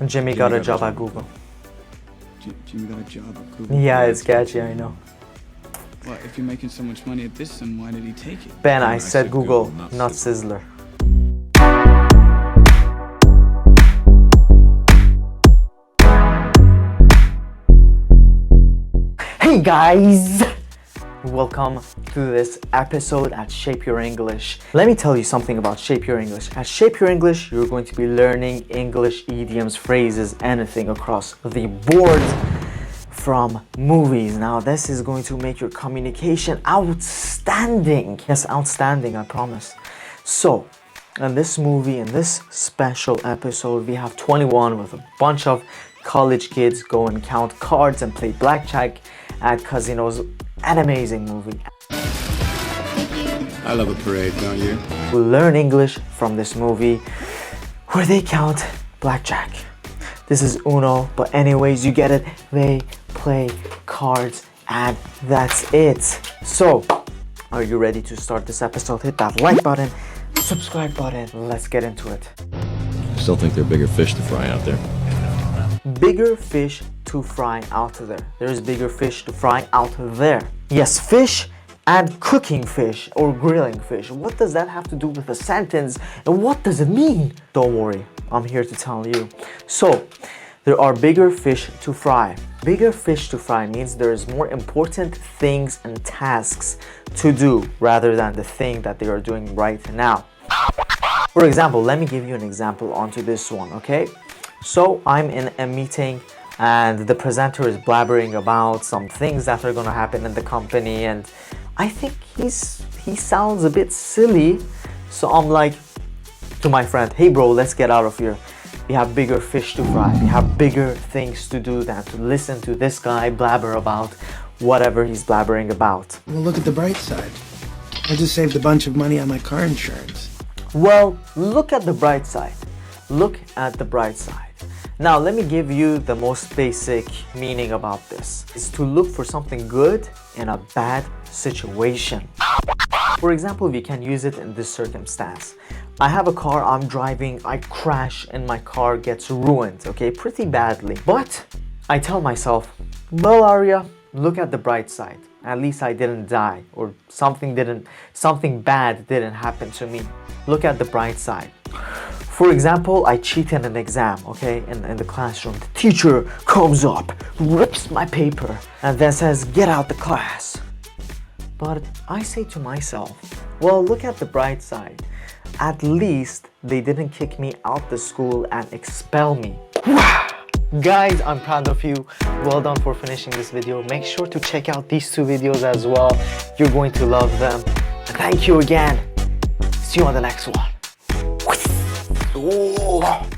Jimmy got a job at Google. Jimmy got a job at Google? Yeah, it's catchy, I know. Well, if you're making so much money at this, then why did he take it? Ben, I said Google, not Sizzler. Hey guys! Welcome to this episode at Shape Your English. Let me tell you something about Shape Your English. At Shape Your English, you're going to be learning English idioms, phrases, anything across the board from movies. Now, this is going to make your communication outstanding. Yes, outstanding, I promise. So, in this movie, in this special episode, we have 21 with a bunch of college kids go and count cards and play blackjack at casinos. An amazing movie. I love a parade, don't you? We'll learn English from this movie where they count blackjack. This is Uno, but anyways, you get it. They play cards and that's it. So, are you ready to start this episode? Hit that like button, subscribe button. Let's get into it. Still think there are bigger fish to fry out there. Bigger fish to fry out there. There's bigger fish to fry out there. Yes, fish and cooking fish or grilling fish. What does that have to do with a sentence? And what does it mean? Don't worry, I'm here to tell you. So, there are bigger fish to fry. Bigger fish to fry means there's more important things and tasks to do rather than the thing that they are doing right now. For example, let me give you an example onto this one, okay? So I'm in a meeting and the presenter is blabbering about some things that are going to happen in the company, and I think he sounds a bit silly. So I'm like to my friend, hey bro, let's get out of here. We have bigger fish to fry. We have bigger things to do than to listen to this guy blabber about whatever he's blabbering about. Well, look at the bright side. I just saved a bunch of money on my car insurance. Well, look at the bright side. Look at the bright side. Now, let me give you the most basic meaning about this. It's to look for something good in a bad situation. For example, we can use it in this circumstance. I have a car, I'm driving, I crash and my car gets ruined, okay, pretty badly. But I tell myself, well, Arya, look at the bright side. At least I didn't die, or something bad didn't happen to me. Look at the bright side. For example, I cheat in an exam, okay, in the classroom. The teacher comes up, rips my paper, and then says, get out the class. But I say to myself, well, look at the bright side. At least they didn't kick me out the school and expel me. Guys, I'm proud of you. Well done for finishing this video. Make sure to check out these two videos as well. You're going to love them. And thank you again. See you on the next one. Oh.